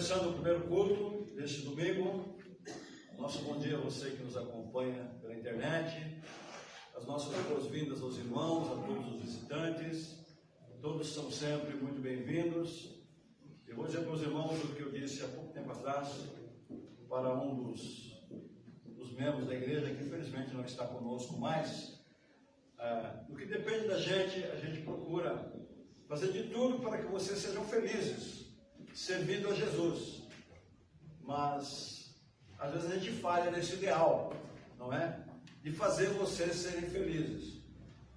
começando o primeiro culto deste domingo. Nosso bom dia a você que nos acompanha pela internet, as nossas boas-vindas aos irmãos, a todos os visitantes. Todos são sempre muito bem-vindos. Eu vou dizer para os irmãos o que eu disse há pouco tempo atrás para um dos membros da igreja, que infelizmente não está conosco mais. No que depende da gente, a gente procura fazer de tudo para que vocês sejam felizes, servindo a Jesus. Mas às vezes a gente falha nesse ideal, não é? De fazer vocês serem felizes.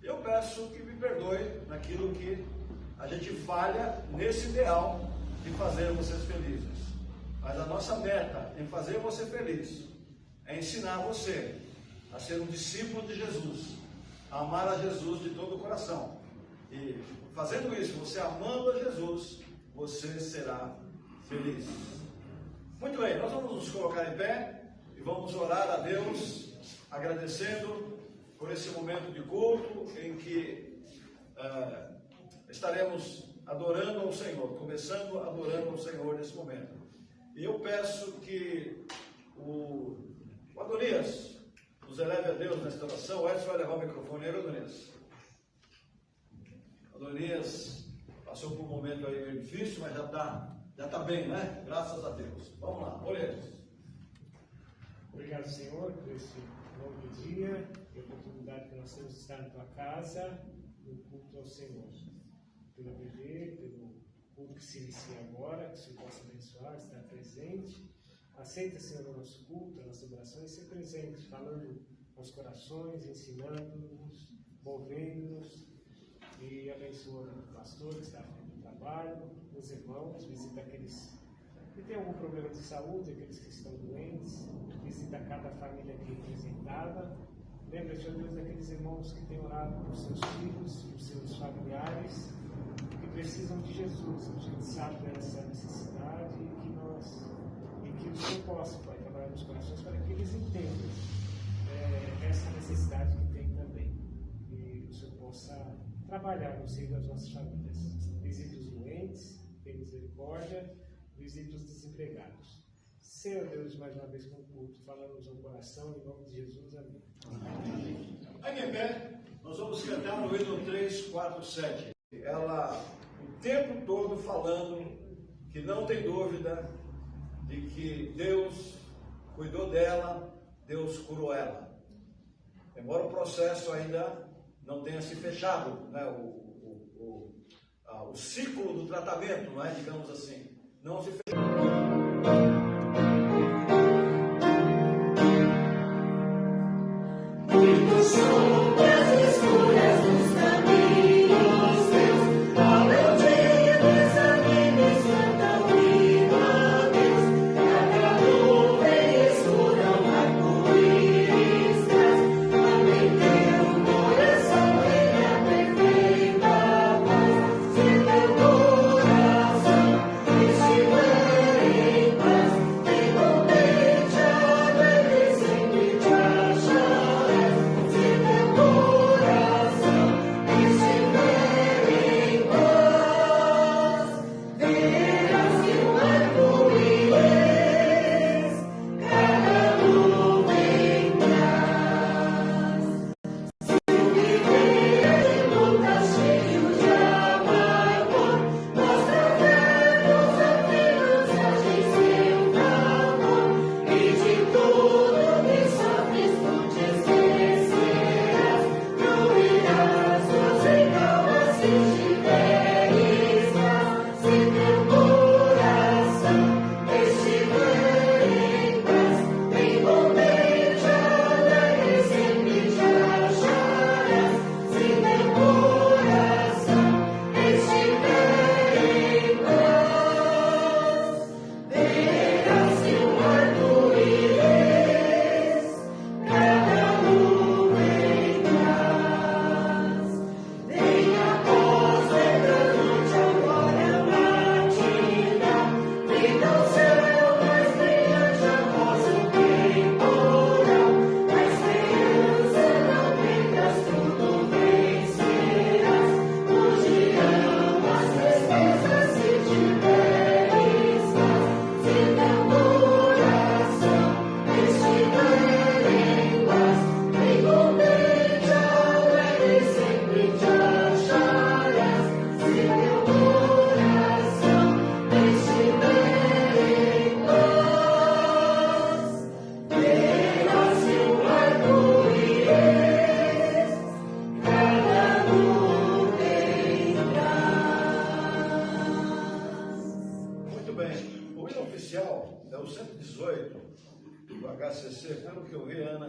Eu peço que me perdoe naquilo que a gente falha nesse ideal de fazer vocês felizes. Mas a nossa meta em fazer você feliz é ensinar você a ser um discípulo de Jesus, a amar a Jesus de todo o coração. E fazendo isso, você amando a Jesus, você será feliz. Muito bem, nós vamos nos colocar em pé e vamos orar a Deus, agradecendo por esse momento de culto em que estaremos adorando ao Senhor, começando adorando ao Senhor nesse momento. E eu peço que o Adonias nos eleve a Deus nesta oração. O Edson vai levar o microfone aí, Adonias. Adonias passou por um momento aí meio difícil, mas já está bem, né? Graças a Deus. Vamos lá, oremos. Obrigado, Senhor, por esse novo dia e a oportunidade que nós temos de estar na tua casa, no culto ao Senhor. Pela PV, pelo culto que se inicia agora, que o Senhor possa abençoar, estar presente. Aceita, Senhor, o nosso culto, a nossa oração e ser presente, falando aos corações, ensinando-nos, movendo-nos. E abençoa o pastor que está fazendo o trabalho, os irmãos, visita aqueles que têm algum problema de saúde, aqueles que estão doentes, visita cada família aqui representada. Lembra-te, ó Deus, daqueles irmãos que têm orado por seus filhos, por seus familiares, que precisam de Jesus. A gente sabe dessa necessidade e que o Senhor possa, Pai, trabalhar nos corações para que eles entendam essa necessidade que tem também. E o Senhor possa trabalhar no seio das nossas famílias. Visite os doentes, tem misericórdia, visite os desempregados. Senhor Deus, mais uma vez com o culto, falamos no coração, em nome de Jesus, amém. Amém. Aqui em pé, nós vamos cantar no hino 347. Ela, o tempo todo falando que não tem dúvida de que Deus cuidou dela, Deus curou ela. Embora o processo ainda não tenha se fechado, né? O ciclo do tratamento, não é? Digamos assim, não se fechou. Oh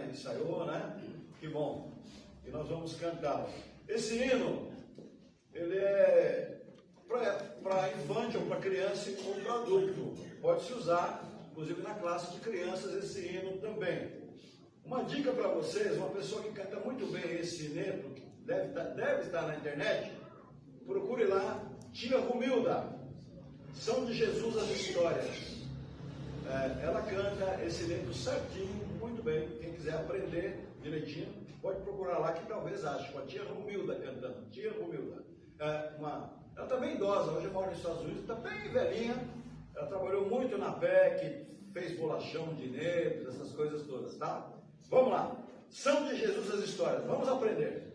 Ensaiou, né? Que bom. E nós vamos cantar. Esse hino, ele é para infante ou para criança ou para adulto. Pode-se usar, inclusive na classe de crianças, esse hino também. Uma dica para vocês, uma pessoa que canta muito bem esse hino, deve estar na internet, procure lá, Tia Romilda, São de Jesus as Histórias. Ela canta esse hino certinho, muito bem. Quem quiser aprender direitinho, pode procurar lá que talvez ache, com a Tia Romilda cantando. Tia Romilda. Ela está bem idosa, hoje mora nos Estados Unidos, está bem velhinha. Ela trabalhou muito na PEC, fez bolachão de negros, essas coisas todas, tá? Vamos lá. São de Jesus as Histórias. Vamos aprender.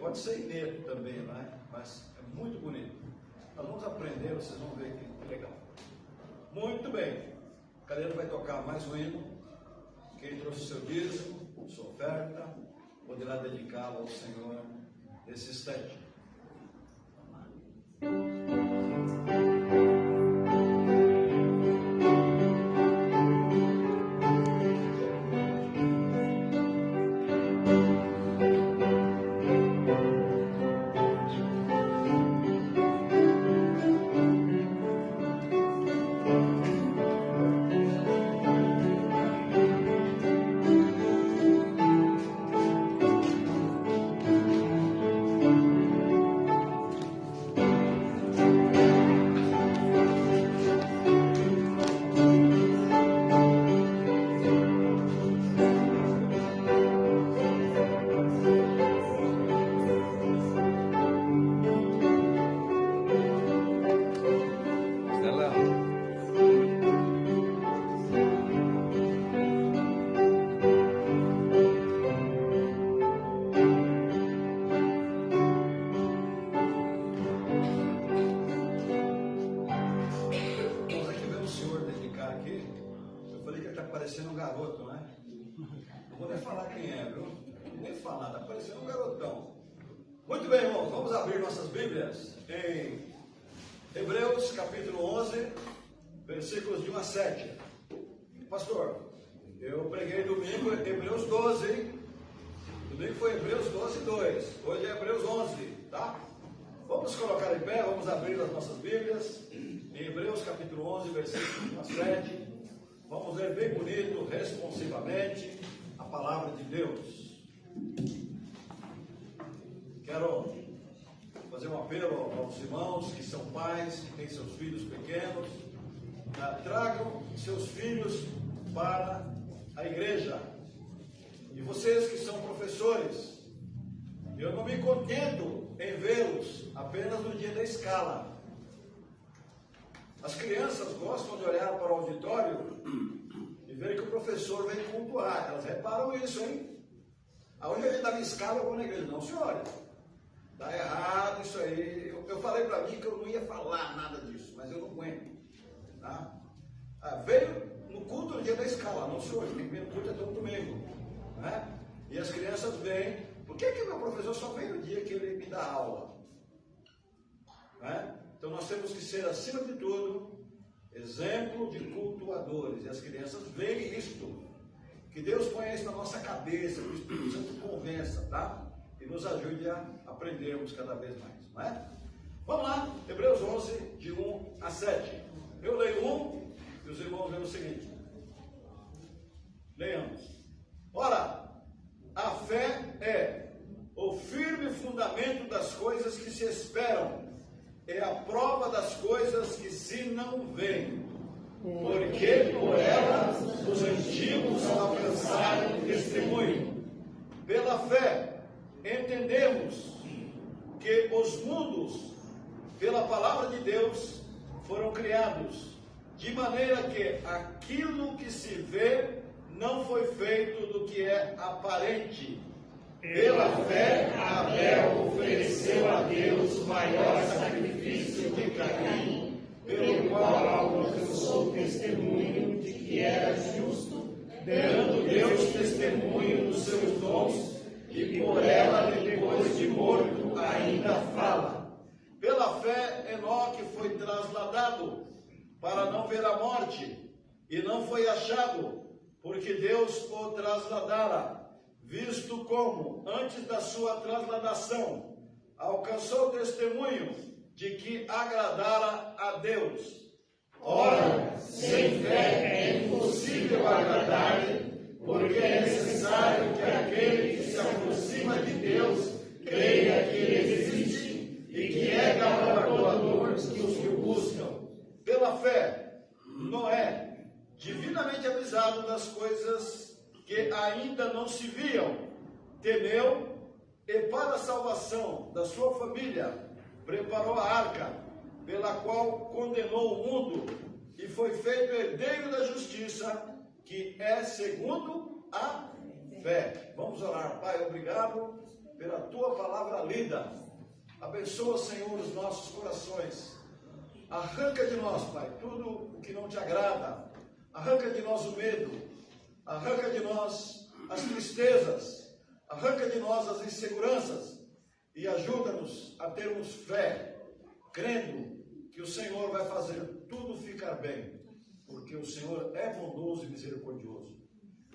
Pode ser inédito também, né? Mas é muito bonito. Nós vamos aprender, vocês vão ver que legal. Muito bem. O Cadeiro vai tocar mais um hino. Quem trouxe seu dízimo, sua oferta, poderá dedicá-lo ao Senhor nesse instante. falar, está parecendo um garotão. Muito bem, irmãos, vamos abrir nossas Bíblias em Hebreus capítulo 11, versículos de 1 a 7. Pastor, eu preguei domingo Hebreus 12, hein? Domingo foi Hebreus 12, 2. Hoje é Hebreus 11, tá? Vamos colocar em pé, vamos abrir as nossas Bíblias em Hebreus capítulo 11, versículos de 1 a 7. Vamos ler bem bonito, responsivamente, a palavra de Deus. Quero fazer um apelo aos irmãos que são pais, que têm seus filhos pequenos. Tragam seus filhos para a igreja. E vocês que são professores, eu não me contento em vê-los apenas no dia da escala. As crianças gostam de olhar para o auditório e ver que o professor vem cultuar. Elas reparam isso, hein? Aonde a gente está na escala, eu vou na igreja. Não, senhora. Está errado isso aí. Eu falei para mim que eu não ia falar nada disso, mas eu não aguento. Tá? Veio no culto no dia da escala. Não, senhor, tem que vir no culto até um domingo. Né? E as crianças vêm. Por que meu professor só vem no dia que ele me dá aula? Né? Então nós temos que ser, acima de tudo, exemplo de cultuadores. E as crianças veem isto. Que Deus ponha isso na nossa cabeça, que o Espírito Santo convença, tá? E nos ajude a aprendermos cada vez mais, não é? Vamos lá, Hebreus 11, de 1 a 7. Eu leio 1 e os irmãos leem o seguinte. Leiamos. Ora, a fé é o firme fundamento das coisas que se esperam, é a prova das coisas que se não veem, porque por ela os antigos alcançaram testemunho. Pela fé entendemos que os mundos, pela palavra de Deus, foram criados, de maneira que aquilo que se vê não foi feito do que é aparente. Pela fé, Abel ofereceu a Deus o maior sacrifício de Caim, pelo qual alcançou testemunho de que era justo, dando Deus testemunho dos seus dons, e por ela, depois de morto, ainda fala. Pela fé, Enoque foi trasladado para não ver a morte, e não foi achado, porque Deus o trasladara, visto como, antes da sua trasladação, alcançou testemunho de que agradara a Deus. Ora, sem fé é impossível agradar-lhe, porque é necessário que aquele que se aproxima de Deus creia que Ele existe e que é galardoador dos que o buscam. Pela fé, Noé, divinamente avisado das coisas que ainda não se viam, temeu e para a salvação da sua família preparou a arca, pela qual condenou o mundo e foi feito herdeiro da justiça, que é segundo a fé. Vamos orar. Pai, obrigado pela tua palavra lida. Abençoa, Senhor, os nossos corações. Arranca de nós, Pai, tudo o que não te agrada. Arranca de nós o medo. Arranca de nós as tristezas. Arranca de nós as inseguranças. E ajuda-nos a termos fé, crendo que o Senhor vai fazer tudo ficar bem, porque o Senhor é bondoso e misericordioso.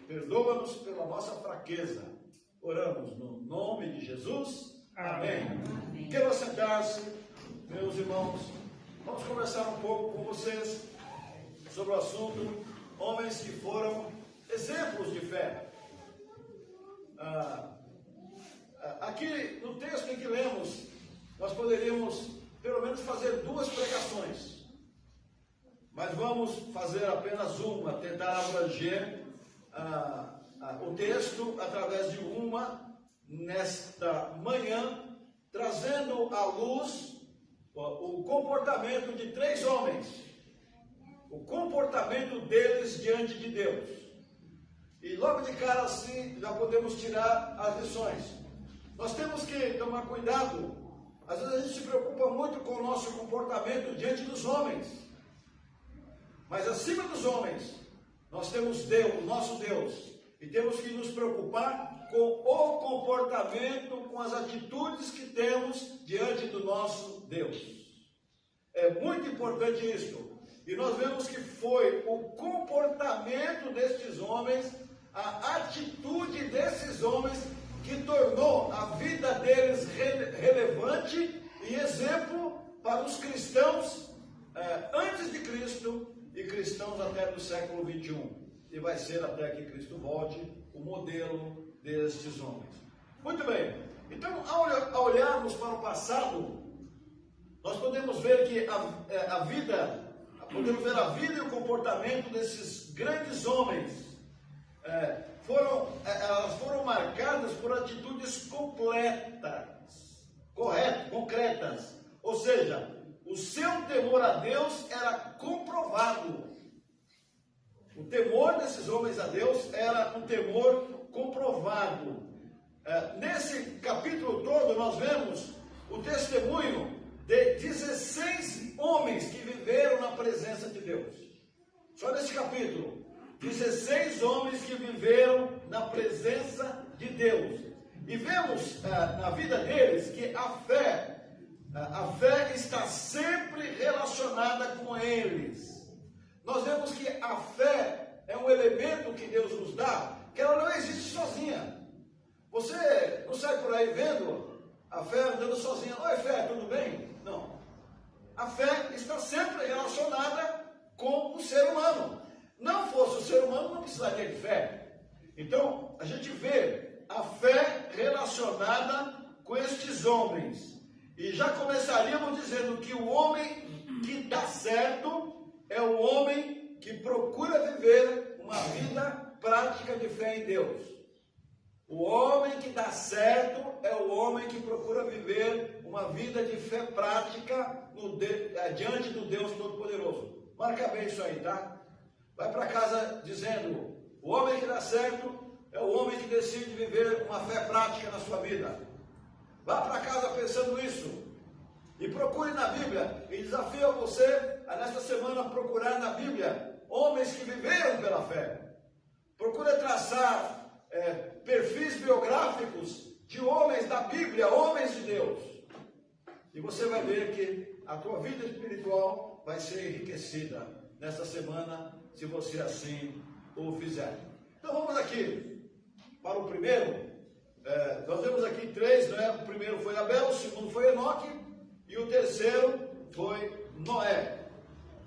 Perdoa-nos pela nossa fraqueza. Oramos no nome de Jesus. Amém. Amém. Quero sentar-se, meus irmãos. Vamos conversar um pouco com vocês sobre o assunto homens que foram exemplos de fé. Aqui no texto em que lemos, nós poderíamos pelo menos fazer 2 pregações, mas vamos fazer apenas uma, tentar abranger o texto através de uma nesta manhã, trazendo à luz o comportamento de 3 homens, o comportamento deles diante de Deus. E logo de cara assim já podemos tirar as lições. Nós temos que tomar cuidado. Às vezes a gente se preocupa muito com o nosso comportamento diante dos homens, mas acima dos homens nós temos Deus, nosso Deus, e temos que nos preocupar com o comportamento, com as atitudes que temos diante do nosso Deus. É muito importante isso. E nós vemos que foi o comportamento destes homens, a atitude desses homens, que tornou a vida deles relevante e exemplo para os cristãos antes de Cristo e cristãos até do século 21. E vai ser até que Cristo volte o modelo destes homens. Muito bem. Então, ao olharmos para o passado, nós podemos ver que a vida e o comportamento desses grandes homens elas foram marcadas por atitudes concretas. Ou seja, o seu temor a Deus era comprovado. O temor desses homens a Deus era um temor comprovado. Nesse capítulo todo nós vemos o testemunho de 16 homens que viveram na presença de Deus. Só nesse capítulo, 16 homens que viveram na presença de Deus. E vemos na vida deles que a fé está sempre relacionada com eles. Nós vemos que a fé é um elemento que Deus nos dá, que ela não existe sozinha. Você não sai por aí vendo a fé andando sozinha. Oi, fé, tudo bem? Não. A fé está sempre relacionada com o ser humano. Não fosse o ser humano, não precisaria de fé. Então, a gente vê a fé relacionada com estes homens. E já começaríamos dizendo que o homem que dá certo é o homem que procura viver uma vida prática de fé em Deus. O homem que dá certo é o homem que procura viver uma vida de fé prática diante do Deus Todo-Poderoso. Marca bem isso aí, tá? Vai para casa dizendo: o homem que dá certo é o homem que decide viver uma fé prática na sua vida. Vá para casa pensando isso. E procure na Bíblia. E desafio a você a nesta semana procurar na Bíblia homens que viveram pela fé. Procure traçar perfis biográficos de homens da Bíblia, homens de Deus. E você vai ver que a tua vida espiritual vai ser enriquecida nesta semana, se você assim o fizer. Então vamos aqui para o primeiro. Nós vemos aqui três, não é? O primeiro foi Abel, o segundo foi Enoque e o terceiro foi Noé.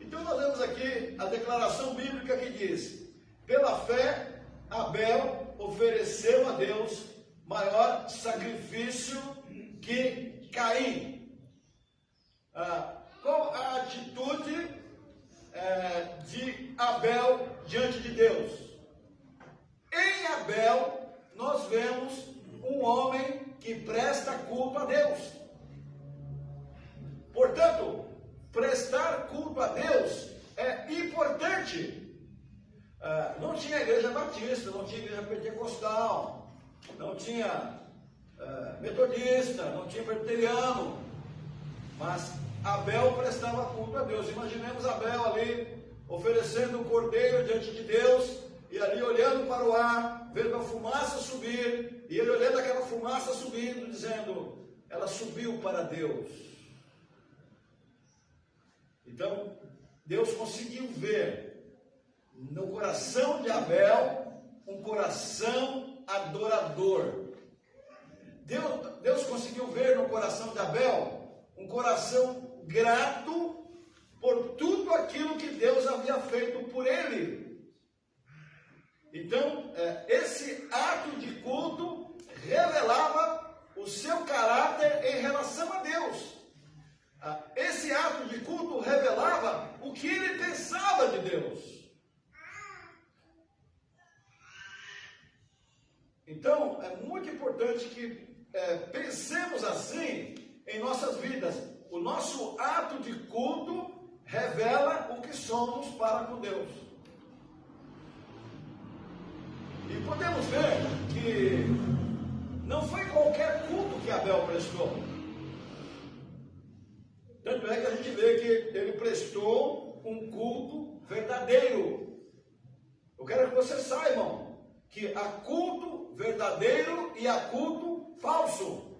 Então nós vemos aqui a declaração bíblica que diz: pela fé, Abel ofereceu a Deus maior sacrifício que Caim. Qual a atitude de Abel diante de Deus? Em Abel, nós vemos um homem que presta culto a Deus. Portanto, prestar culto a Deus é importante. Não tinha igreja batista, não tinha igreja pentecostal, não tinha metodista, não tinha presbiteriano, mas Abel prestava culto a Deus. Imaginemos Abel ali oferecendo um cordeiro diante de Deus, e ali olhando para o ar, vendo a fumaça subir, e ele olhando aquela fumaça subindo, dizendo: ela subiu para Deus. Então, Deus conseguiu ver no coração de Abel um coração adorador. Deus conseguiu ver no coração de Abel um coração grato por tudo aquilo que Deus havia feito por ele. Então, esse ato de culto revelava o seu caráter em relação a Deus. Esse ato de culto revelava o que ele pensava de Deus. Então, é muito importante que pensemos assim em nossas vidas. O nosso ato de culto revela o que somos para com Deus. E podemos ver que não foi qualquer culto que Abel prestou. Tanto é que a gente vê que ele prestou um culto verdadeiro. Eu quero que vocês saibam que há culto verdadeiro e há culto falso.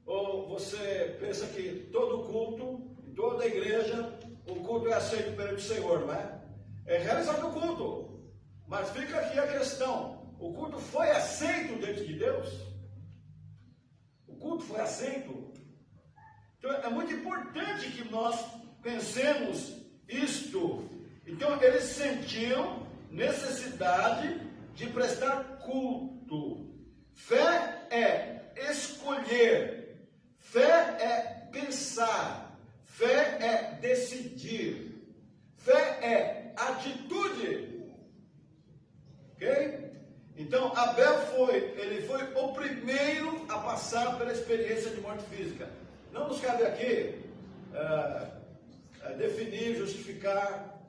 Ou você pensa que todo culto, toda igreja, o culto é aceito perante o Senhor, não é? É realizado o culto. Mas fica aqui a questão: o culto foi aceito diante de Deus? O culto foi aceito? Então é muito importante que nós pensemos isto. Então eles sentiam necessidade de prestar culto. Fé é escolher, fé é pensar, fé é decidir, fé é atitude. Ok? Então Abel ele foi o primeiro a passar pela experiência de morte física. Não nos cabe aqui definir, justificar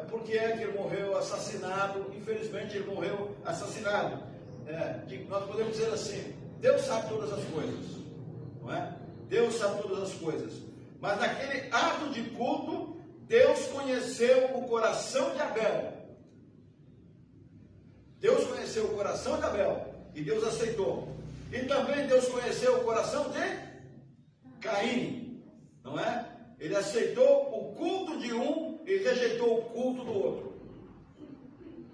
por que é que ele morreu assassinado. Infelizmente ele morreu assassinado. Nós podemos dizer assim: Deus sabe todas as coisas, não é? Deus sabe todas as coisas. Mas naquele ato de culto, Deus conheceu o coração de Abel. Deus conheceu o coração de Abel e Deus aceitou. E também Deus conheceu o coração de Caim, não é? Ele aceitou o culto de um e rejeitou o culto do outro.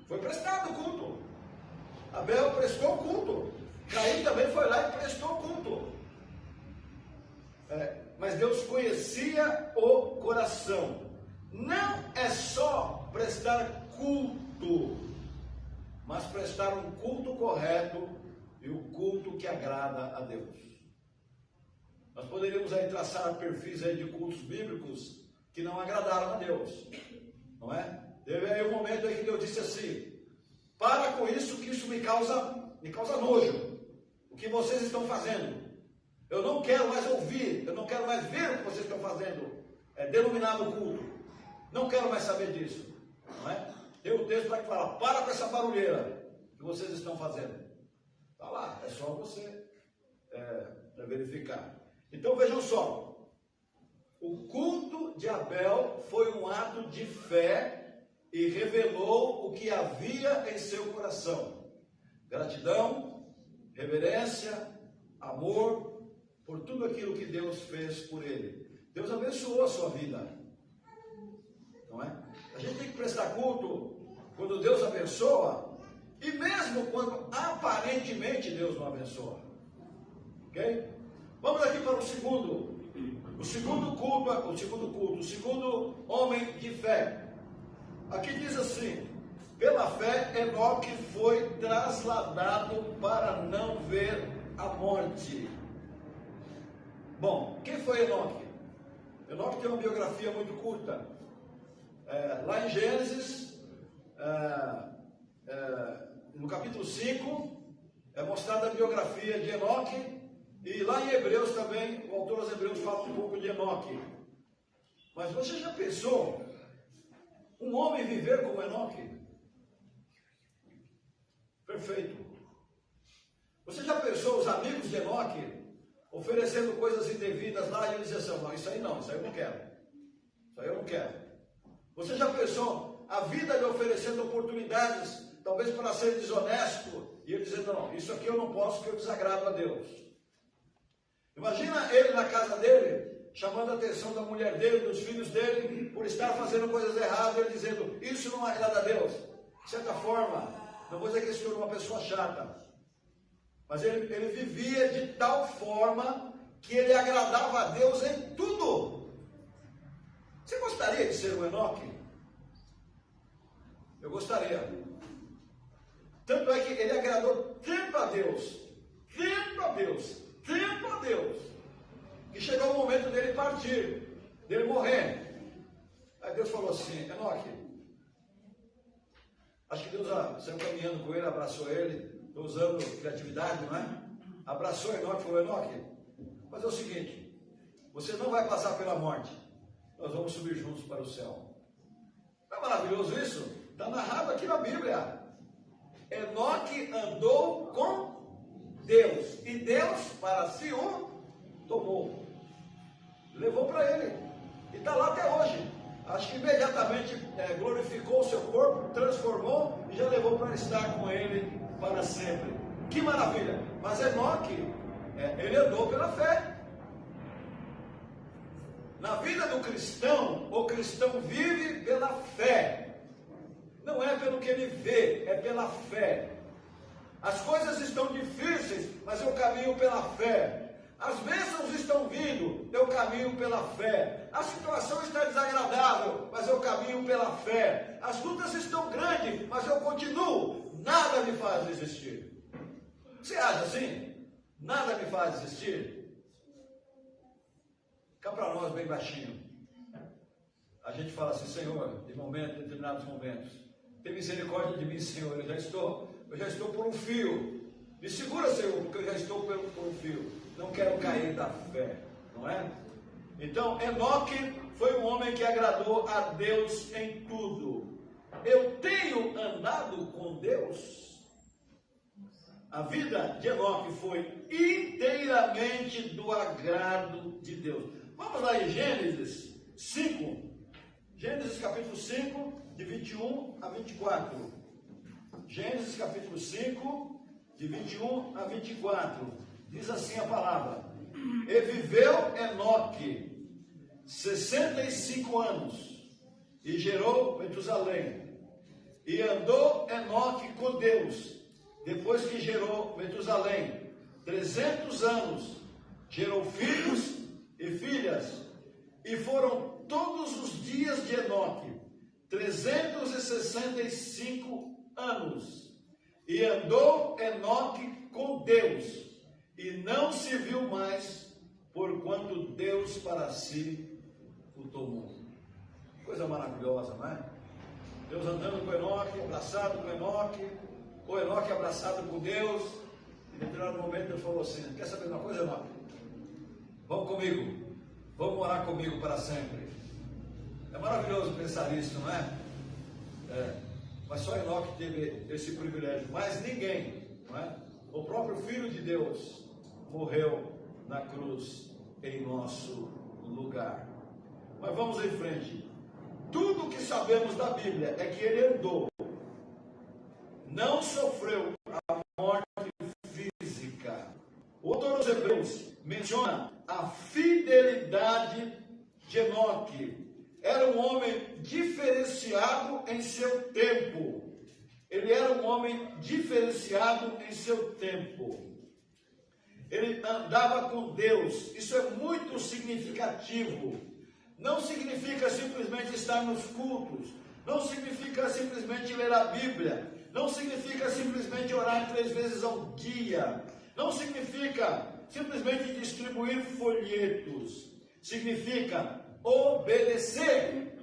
Foi prestado o culto. Abel prestou culto. Caim também foi lá e prestou culto. Mas Deus conhecia o coração. Não é só prestar culto, mas prestar um culto correto e o culto que agrada a Deus. Nós poderíamos aí traçar perfis aí de cultos bíblicos que não agradaram a Deus, não é? Teve aí um momento aí que Deus disse assim: para com isso, que isso me causa nojo, o que vocês estão fazendo. Eu não quero mais ouvir, eu não quero mais ver o que vocês estão fazendo, denominado culto. Não quero mais saber disso, não é? Tem um texto lá que fala: para com essa barulheira que vocês estão fazendo. Está lá, é só você verificar. Então vejam só, o culto de Abel foi um ato de fé e revelou o que havia em seu coração: gratidão, reverência, amor por tudo aquilo que Deus fez por ele. Deus abençoou a sua vida, não é? A gente tem que prestar culto quando Deus abençoa, e mesmo quando aparentemente Deus não abençoa. Ok? Vamos aqui para o segundo homem de fé. Aqui diz assim: pela fé Enoque foi trasladado para não ver a morte. Bom, quem foi Enoque? Enoque tem uma biografia muito curta. Lá em Gênesis, no capítulo 5, é mostrada a biografia de Enoque. E lá em Hebreus também, o autor aos Hebreus fala um pouco de Enoque. Mas você já pensou um homem viver como Enoque? Perfeito. Você já pensou os amigos de Enoque oferecendo coisas indevidas lá e ele dizia assim: não, isso aí eu não quero. Isso aí eu não quero. Você já pensou a vida lhe oferecendo oportunidades, talvez para ser desonesto, e ele dizendo: não, isso aqui eu não posso, porque eu desagrado a Deus. Imagina ele na casa dele, chamando a atenção da mulher dele, dos filhos dele, por estar fazendo coisas erradas, ele dizendo: isso não agrada a Deus. De certa forma, não vou dizer que ele se tornou uma pessoa chata, mas ele vivia de tal forma que ele agradava a Deus em tudo. Você gostaria de ser um Enoque? Eu gostaria. Tanto é que ele agradou tanto a Deus, que chegou o momento dele partir, dele morrer. Aí Deus falou assim: Enoque, acho que Deus saiu caminhando com ele, abraçou ele, estou usando criatividade, não é? Abraçou Enoque e falou: Enoque, mas é o seguinte, você não vai passar pela morte, nós vamos subir juntos para o céu. Não é maravilhoso isso? Está narrado aqui na Bíblia. Enoque andou com Deus, e Deus para si o tomou, levou para ele, e está lá até hoje. acho que imediatamente glorificou o seu corpo, transformou e já levou para estar com ele para sempre. Que maravilha! Mas Enoque, ele andou pela fé. Na vida do cristão, o cristão vive pela fé. Não é pelo que ele vê, é pela fé. As coisas estão difíceis, mas eu caminho pela fé. As bênçãos estão vindo, eu caminho pela fé. A situação está desagradável, mas eu caminho pela fé. As lutas estão grandes, mas eu continuo. Nada me faz desistir. Você acha assim? Nada me faz desistir? Cá para nós bem baixinho. A gente fala assim: Senhor, de determinados momentos, tem misericórdia de mim, Senhor, eu já estou por um fio. Me segura, Senhor, porque eu já estou por um fio. Não quero cair da fé, não é? Então, Enoque foi um homem que agradou a Deus em tudo. Eu tenho andado com Deus. A vida de Enoque foi inteiramente do agrado de Deus. Vamos lá em Gênesis 5. Gênesis capítulo 5, de 21 a 24. Gênesis capítulo 5, de 21 a 24. Diz assim a palavra: E viveu Enoque 65 anos, e gerou Metusalém. E andou Enoque com Deus, depois que gerou Metusalém 300 anos, gerou filhos e filhas, e foram todos os dias de Enoque 365 anos, e andou Enoque com Deus, e não se viu mais, porquanto Deus para si o tomou. Coisa maravilhosa, não é? Deus andando com Enoque, abraçado com Enoque, o Enoque abraçado com Deus, e em determinado momento Deus falou assim: quer saber de uma coisa, Enoque? Vamos comigo, vamos morar comigo para sempre. É maravilhoso pensar isso, não é? Mas só Enoque teve esse privilégio, mas ninguém, não é? O próprio Filho de Deus morreu na cruz em nosso lugar. Mas vamos em frente. Tudo o que sabemos da Bíblia é que ele andou, não sofreu a morte física. O autor dos Hebreus menciona a fidelidade de Enoque. Era um homem diferenciado em seu tempo. Ele era um homem diferenciado em seu tempo. Ele andava com Deus. Isso é muito significativo. Não significa simplesmente estar nos cultos. Não significa simplesmente ler a Bíblia. Não significa simplesmente orar 3 vezes ao dia. Não significa simplesmente distribuir folhetos. Significa obedecer.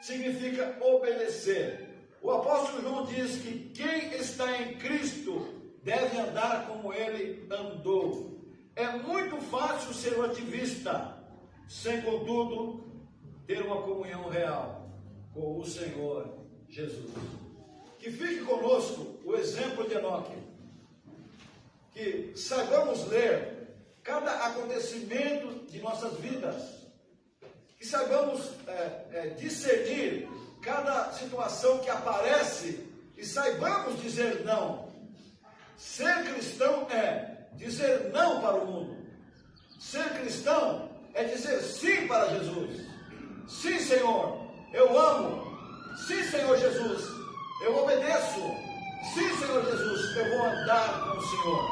Significa obedecer. O apóstolo João diz que quem está em Cristo deve andar como ele andou. É muito fácil ser um ativista, sem, contudo, ter uma comunhão real com o Senhor Jesus. Que fique conosco o exemplo de Enoque. Que saibamos ler cada acontecimento de nossas vidas. Que saibamos discernir cada situação que aparece e saibamos dizer não. Ser cristão é dizer não para o mundo. Ser cristão é dizer sim para Jesus. Sim, Senhor, eu amo. Sim, Senhor Jesus, eu obedeço. Sim, Senhor Jesus, eu vou andar com o Senhor.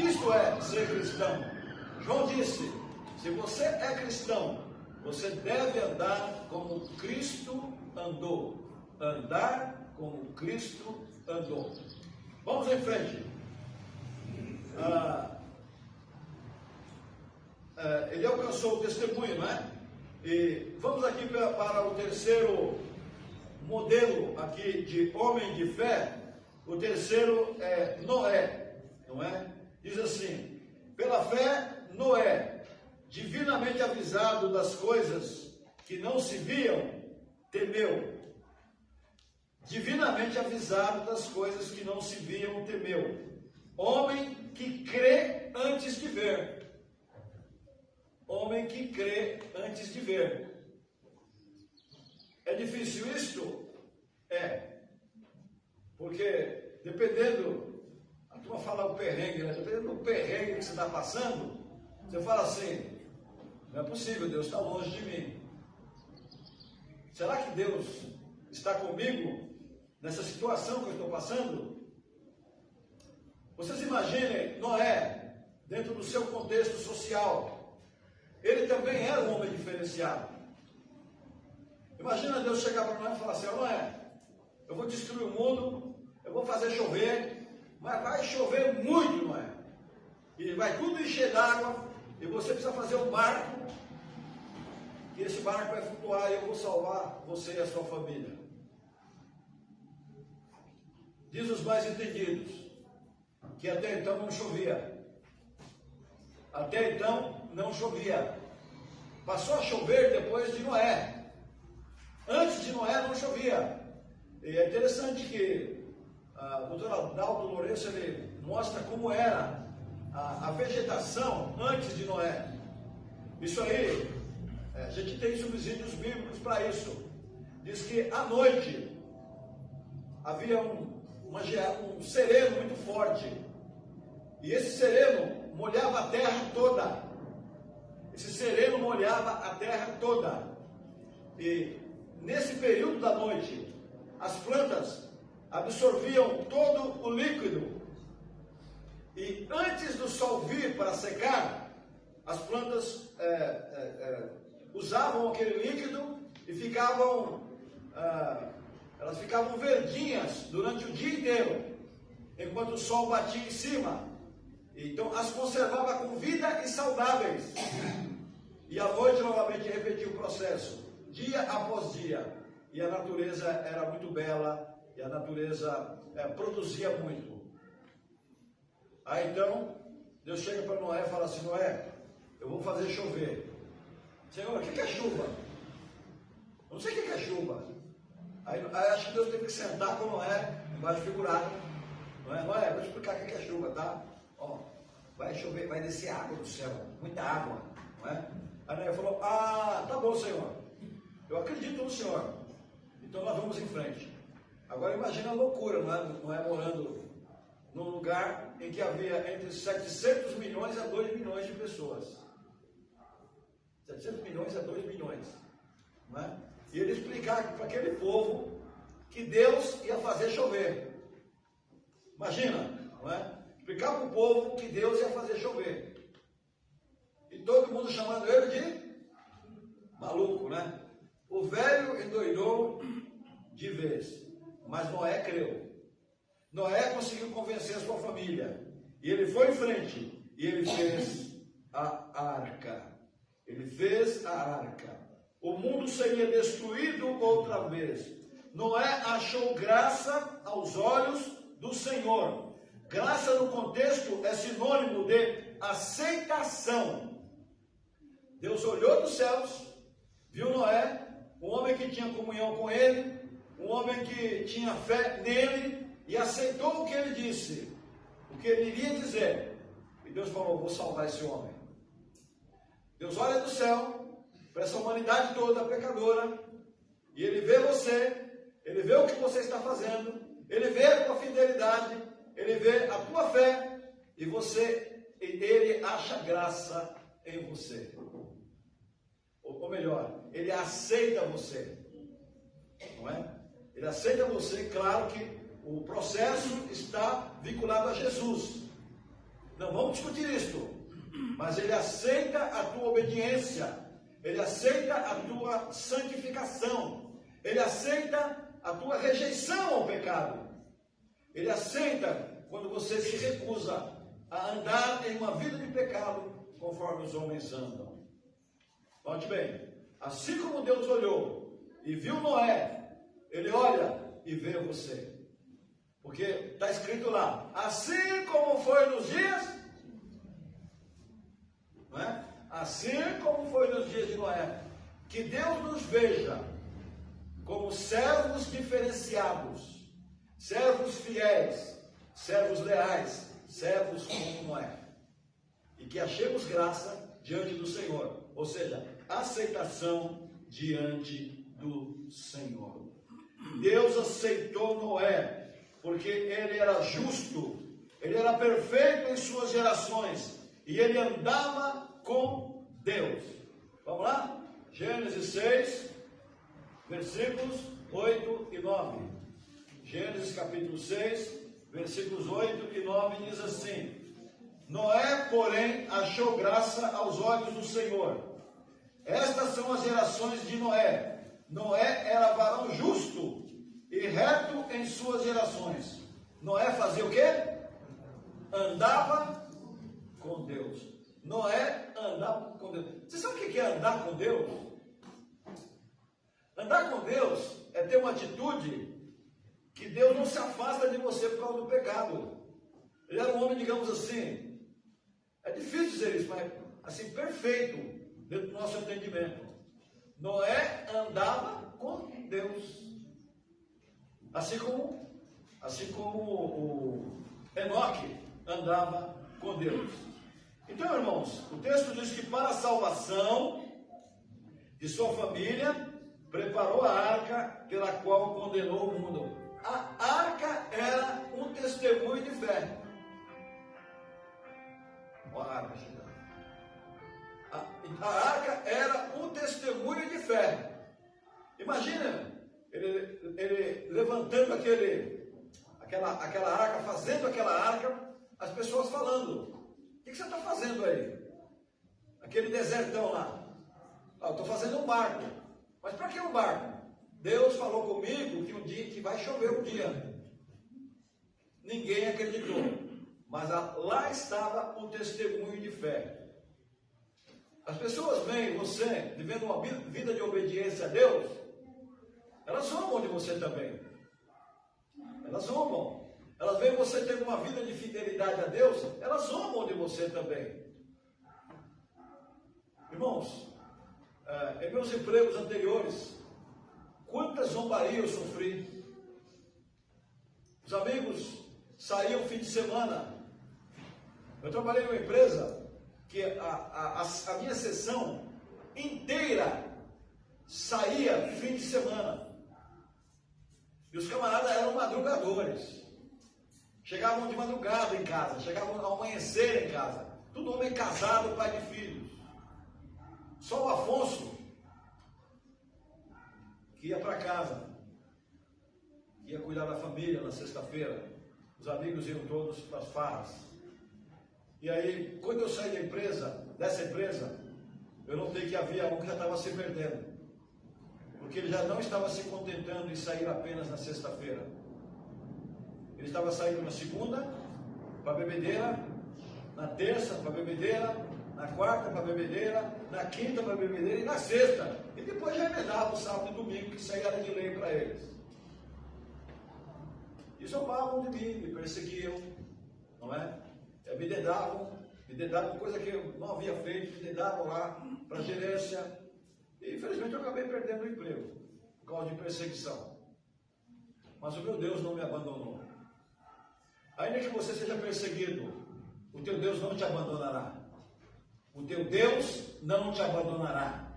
Isto é ser cristão. João disse: se você é cristão, você deve andar como Cristo andou. Andar como Cristo andou. Vamos em frente. Ele alcançou o testemunho, não é? E vamos aqui para o terceiro modelo aqui de homem de fé. O terceiro é Noé, não é? Diz assim: pela fé, Noé, divinamente avisado das coisas que não se viam, temeu. Divinamente avisado das coisas que não se viam, temeu. Homem que crê antes de ver. Homem que crê antes de ver. É difícil isto? É. Porque dependendo, a turma fala o perrengue, né? Dependendo do perrengue que você está passando, você fala assim, não é possível, Deus está longe de mim. Será que Deus está comigo nessa situação que eu estou passando? Vocês imaginem Noé, dentro do seu contexto social, ele também era um homem diferenciado. Imagina Deus chegar para Noé e falar assim, Noé, eu vou destruir o mundo, eu vou fazer chover, mas vai chover muito, Noé. E vai tudo encher d'água, e você precisa fazer um barco, e esse barco vai flutuar e eu vou salvar você e a sua família. Diz os mais entendidos, que até então não chovia. Até então não chovia. Passou a chover depois de Noé. Antes de Noé não chovia. E é interessante que o doutor Adalto Lourenço ele mostra como era a vegetação antes de Noé. Isso aí, a gente tem subsídios bíblicos para isso. Diz que à noite havia um sereno muito forte. E esse sereno molhava a terra toda. Esse sereno molhava a terra toda. E nesse período da noite, as plantas absorviam todo o líquido. E antes do sol vir para secar, as plantas usavam aquele líquido e elas ficavam verdinhas durante o dia inteiro, enquanto o sol batia em cima. Então as conservava com vida e saudáveis. E à noite novamente repetia o processo, dia após dia. E a natureza era muito bela, e a natureza produzia muito. Aí então, Deus chega para Noé e fala assim, Noé, eu vou fazer chover. Senhor, o que é chuva? Eu não sei o que é chuva. Aí acho que Deus teve que sentar com Noé, embaixo figurado. Noé, vou explicar o que é chuva, tá? Ó, vai chover, vai descer água do céu, muita água, não é? Aí Noé falou, tá bom, Senhor, eu acredito no Senhor, então nós vamos em frente. Agora imagina a loucura, não é morando num lugar em que havia entre 700 milhões a 2 milhões de pessoas. 700 milhões a 2 milhões, não é? E ele explicar para aquele povo que Deus ia fazer chover. Imagina, não é? Explicar para o povo que Deus ia fazer chover. E todo mundo chamando ele de maluco, né? O velho endoidou de vez. Mas Noé creu. Noé conseguiu convencer a sua família. E ele foi em frente. E ele fez a arca. Ele fez a arca. O mundo seria destruído outra vez. Noé achou graça aos olhos do Senhor. Graça no contexto é sinônimo de aceitação. Deus olhou dos céus, viu Noé, um homem que tinha comunhão com ele, um homem que tinha fé nele, e aceitou o que ele disse, o que ele iria dizer. E Deus falou, vou salvar esse homem. Deus olha do céu, para essa humanidade toda pecadora, e ele vê você, ele vê o que você está fazendo, ele vê a tua fidelidade, ele vê a tua fé, e ele acha graça em você. Ou melhor, ele aceita você, não é? Ele aceita você, claro que o processo está vinculado a Jesus. Não vamos discutir isto, mas ele aceita a tua obediência, ele aceita a tua santificação, ele aceita a tua rejeição ao pecado, ele aceita quando você se recusa a andar em uma vida de pecado conforme os homens andam. Note bem, assim como Deus olhou e viu Noé, ele olha e vê você. Porque está escrito lá, assim como foi nos dias, não é? Assim como foi nos dias de Noé, que Deus nos veja como servos diferenciados, servos fiéis, servos leais, servos como Noé. E que achemos graça diante do Senhor, ou seja, aceitação diante do Senhor. Deus aceitou Noé, porque ele era justo, ele era perfeito em suas gerações, e ele andava com Deus. Vamos lá? Gênesis 6, versículos 8 e 9. Gênesis capítulo 6, versículos 8 e 9 diz assim: Noé, porém, achou graça aos olhos do Senhor. Estas são as gerações de Noé. Noé era varão justo e reto em suas gerações. Noé fazia o quê? Andava com Deus. Noé andava com Deus. Você sabe o que é andar com Deus? Andar com Deus é ter uma atitude que Deus não se afasta de você por causa do pecado. Ele era um homem, digamos assim, é difícil dizer isso, mas assim, perfeito dentro do nosso entendimento. Noé andava com Deus. Assim como o Enoque andava com Deus. Então, irmãos, o texto diz que para a salvação de sua família, preparou a arca pela qual condenou o mundo. A arca era um testemunho de fé. Olha a arca chegando. A arca era um testemunho de fé. Imagina ele levantando aquela arca, fazendo aquela arca, as pessoas falando: o que você está fazendo aí? Aquele desertão lá. Eu estou fazendo um barco. Mas para que um barco? Deus falou comigo que vai chover um dia. Ninguém acreditou. Mas lá estava um testemunho de fé. As pessoas veem você vivendo uma vida de obediência a Deus, elas zombam de você também. Elas zombam. Elas veem você tendo uma vida de fidelidade a Deus, elas zombam de você também. Irmãos, em meus empregos anteriores, quantas zombarias eu sofri. Os amigos saíam fim de semana. Eu trabalhei numa empresa que a minha sessão inteira saía fim de semana. E os camaradas eram madrugadores. Chegavam de madrugada em casa, chegavam ao amanhecer em casa. Tudo homem casado, pai de filhos. Só o Afonso, que ia para casa, ia cuidar da família na sexta-feira. Os amigos iam todos para as farras. E aí, quando eu saí dessa empresa, eu notei que havia um que já estava se perdendo. Porque ele já não estava se contentando em sair apenas na sexta-feira. Ele estava saindo na segunda, para bebedeira, na terça, para bebedeira, na quarta, para bebedeira, na quinta, para bebedeira e na sexta. E depois já emendava o sábado e domingo, que isso aí era de lei para eles. E zombavam de mim, me perseguiam, não é? Me dedavam coisa que eu não havia feito, me dedavam lá para a gerência. E infelizmente eu acabei perdendo o emprego, por causa de perseguição. Mas o meu Deus não me abandonou. Ainda que você seja perseguido, o teu Deus não te abandonará. O teu Deus não te abandonará.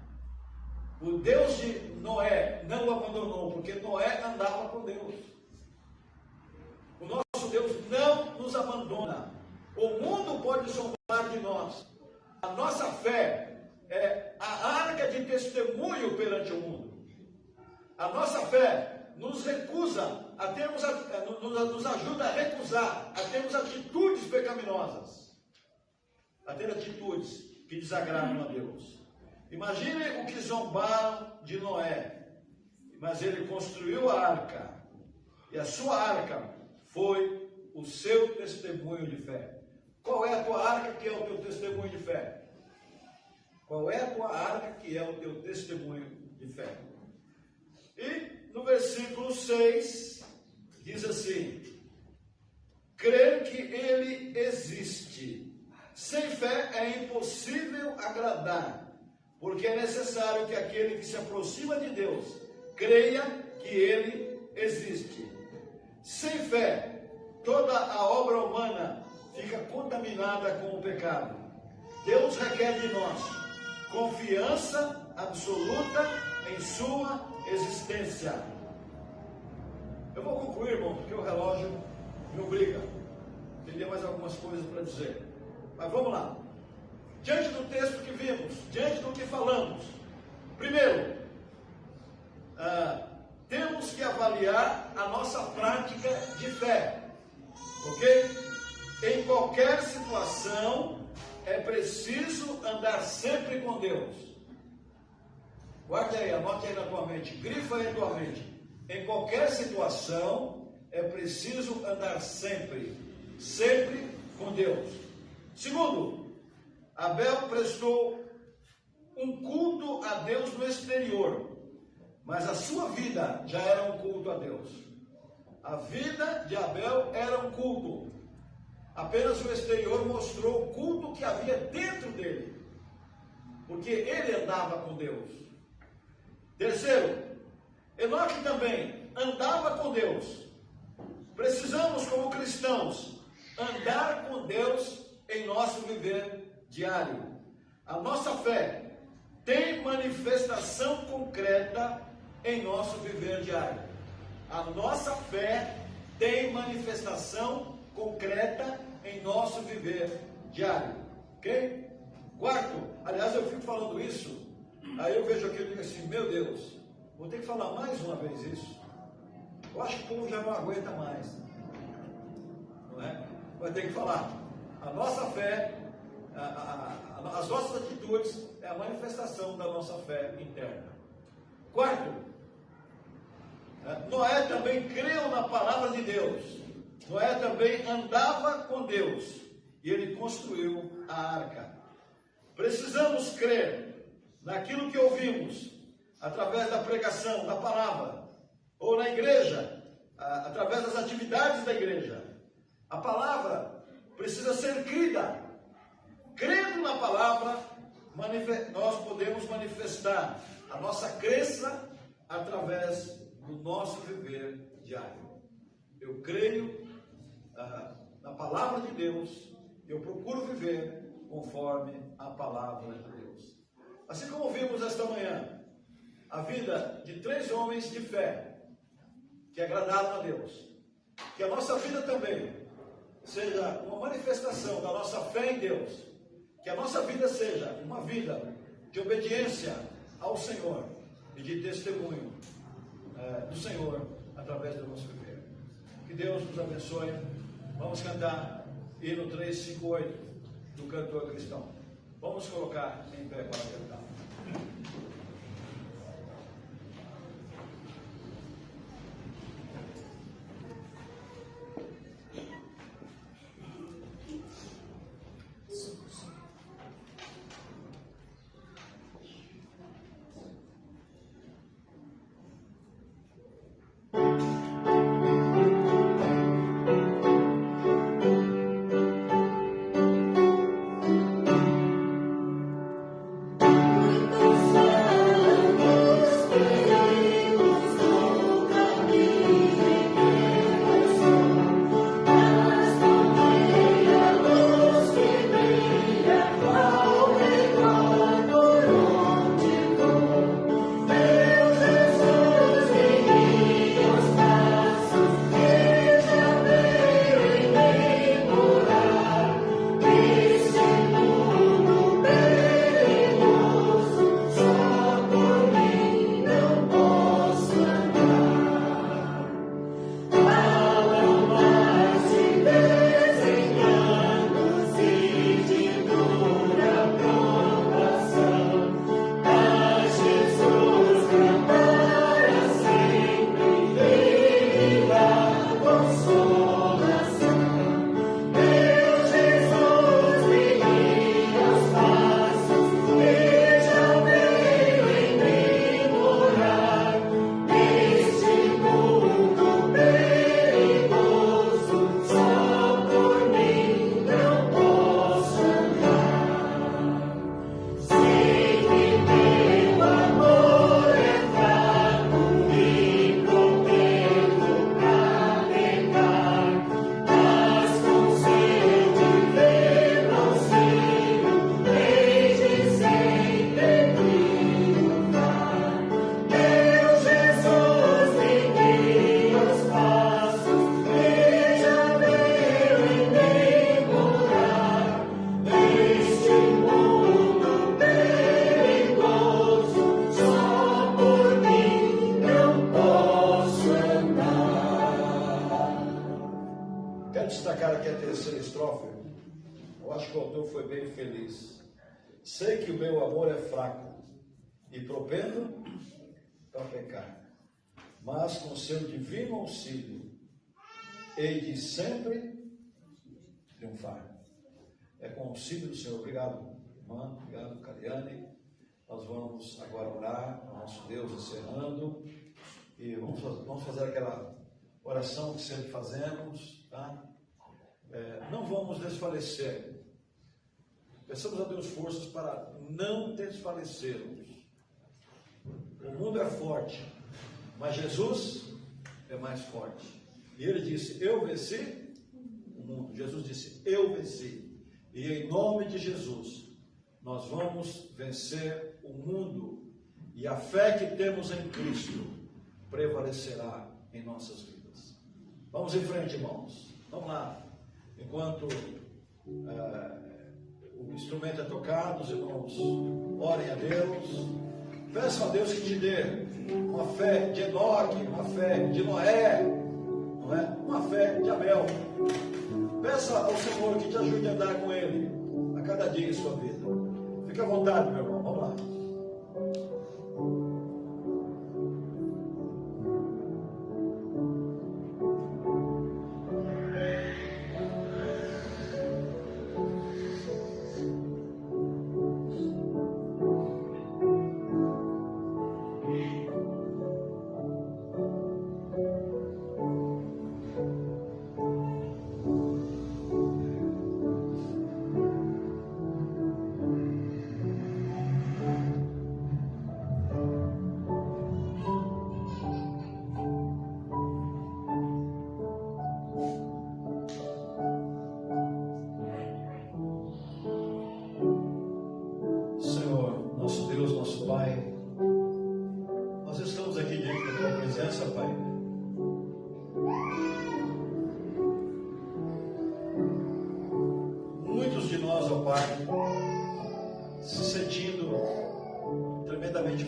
O Deus de Noé não o abandonou, porque Noé andava com Deus. O nosso Deus não nos abandona. O mundo pode zombar de nós. A nossa fé é a arca de testemunho perante o mundo. A nossa fé nos recusa a termos, nos ajuda a recusar, a termos atitudes pecaminosas, a ter atitudes que desagradam a Deus. Imagine o que zombaram de Noé, mas ele construiu a arca, e a sua arca foi o seu testemunho de fé. Qual é a tua arca que é o teu testemunho de fé? Qual é a tua arca que é o teu testemunho de fé? E no versículo 6, diz assim: crer que ele existe. Sem fé é impossível agradar, porque é necessário que aquele que se aproxima de Deus creia que ele existe. Sem fé, toda a obra humana fica contaminada com o pecado. Deus requer de nós confiança absoluta em sua existência. Eu vou concluir, irmão, porque o relógio me obriga. Teria mais algumas coisas para dizer. Mas vamos lá. Diante do texto que vimos, diante do que falamos, primeiro, temos que avaliar a nossa prática de fé, ok? Em qualquer situação, é preciso andar sempre com Deus. Guarde aí, anote aí na tua mente, grifa aí na tua mente. Em qualquer situação, é preciso andar sempre com Deus. Segundo, Abel prestou um culto a Deus no exterior, mas a sua vida já era um culto a Deus. A vida de Abel era um culto. Apenas o exterior mostrou o culto que havia dentro dele, porque ele andava com Deus. Terceiro, Enoque também andava com Deus. Precisamos, como cristãos, andar com Deus em nosso viver diário. A nossa fé tem manifestação concreta em nosso viver diário. A nossa fé tem manifestação concreta em nosso viver diário. Ok? Quarto, aliás, eu fico falando isso, aí eu vejo aqui e digo assim, meu Deus, vou ter que falar mais uma vez isso. Eu acho que o povo já não aguenta mais. Não é? Vai ter que falar. A nossa fé, as nossas atitudes é a manifestação da nossa fé interna. Quarto, Noé também creu na palavra de Deus. Noé também andava com Deus e ele construiu a arca. Precisamos crer naquilo que ouvimos através da pregação, da palavra, ou na igreja, através das atividades da igreja. A palavra precisa ser crida. Crendo na palavra, nós podemos manifestar a nossa crença através do nosso viver diário. Eu creio na palavra de Deus, eu procuro viver conforme a palavra de Deus. Assim como vimos esta manhã, a vida de 3 homens de fé, que agradaram a Deus. Que a nossa vida também seja uma manifestação da nossa fé em Deus. Que a nossa vida seja uma vida de obediência ao Senhor e de testemunho do Senhor através do nosso viver. Que Deus nos abençoe. Vamos cantar hino 358 do cantor cristão. Vamos colocar em pé para cantar. Muito faltou foi bem feliz. Sei que o meu amor é fraco e propendo para pecar, mas com seu divino auxílio hei de sempre triunfar. É com o auxílio do Senhor. Obrigado, irmã, obrigado, Cariane. Nós vamos agora orar ao nosso Deus, encerrando, e vamos fazer aquela oração que sempre fazemos, tá? Não vamos desfalecer. Peçamos a Deus forças para não desfalecermos. O mundo é forte, mas Jesus é mais forte. E ele disse: eu venci o mundo. Jesus disse: eu venci. E em nome de Jesus, nós vamos vencer o mundo. E a fé que temos em Cristo prevalecerá em nossas vidas. Vamos em frente, irmãos. Vamos lá. Enquanto o instrumento é tocado, os irmãos orem a Deus. Peçam a Deus que te dê uma fé de Enoque, uma fé de Noé, não é? Uma fé de Abel. Peça ao Senhor que te ajude a andar com Ele a cada dia em sua vida. Fique à vontade, meu irmão. Vamos lá.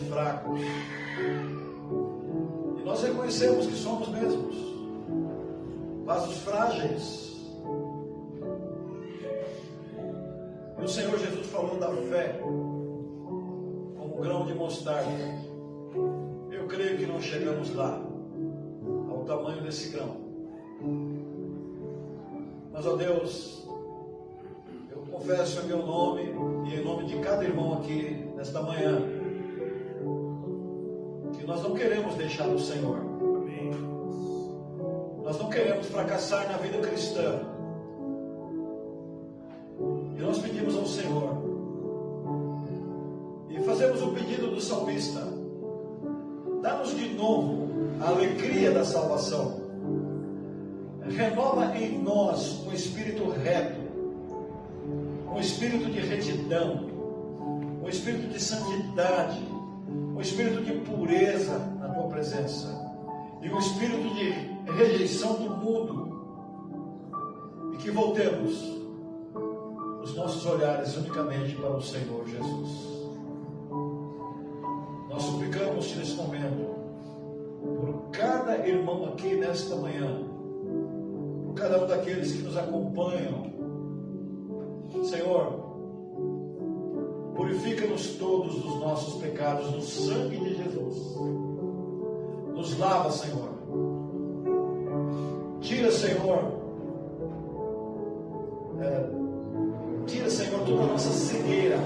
Fracos, e nós reconhecemos que somos mesmos vasos frágeis. E o Senhor Jesus falou da fé como grão de mostarda. Eu creio que não chegamos lá, ao tamanho desse grão, mas, ó Deus, eu confesso em meu nome e em nome de cada irmão aqui nesta manhã, nós não queremos deixar o Senhor. Amém. Nós não queremos fracassar na vida cristã. E nós pedimos ao Senhor, e fazemos o pedido do salmista: dá-nos de novo a alegria da salvação. Renova em nós um espírito reto, um espírito de retidão, um espírito de santidade, um espírito de pureza na tua presença, e um espírito de rejeição do mundo, e que voltemos os nossos olhares unicamente para o Senhor Jesus. Nós suplicamos-te nesse momento por cada irmão aqui nesta manhã, por cada um daqueles que nos acompanham. Senhor, purifica-nos todos dos nossos pecados no sangue de Jesus. Nos lava, Senhor. Tira, Senhor, toda a nossa cegueira,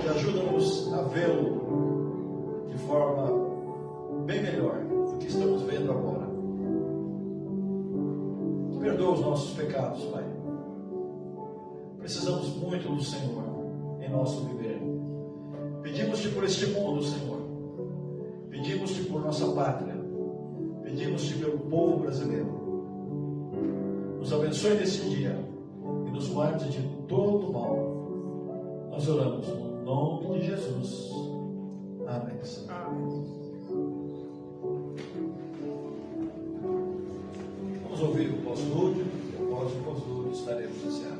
e ajuda-nos a vê-lo de forma bem melhor do que estamos vendo agora. Perdoa os nossos pecados, Pai. Precisamos muito do Senhor em nosso viver. Pedimos-te por este mundo, Senhor. Pedimos-te por nossa pátria. Pedimos-te pelo povo brasileiro. Nos abençoe nesse dia e nos guarde de todo mal. Nós oramos no nome de Jesus. Amém, Senhor. Vamos ouvir o pós-lúdio. Após o pós-lúdio estaremos encerrados.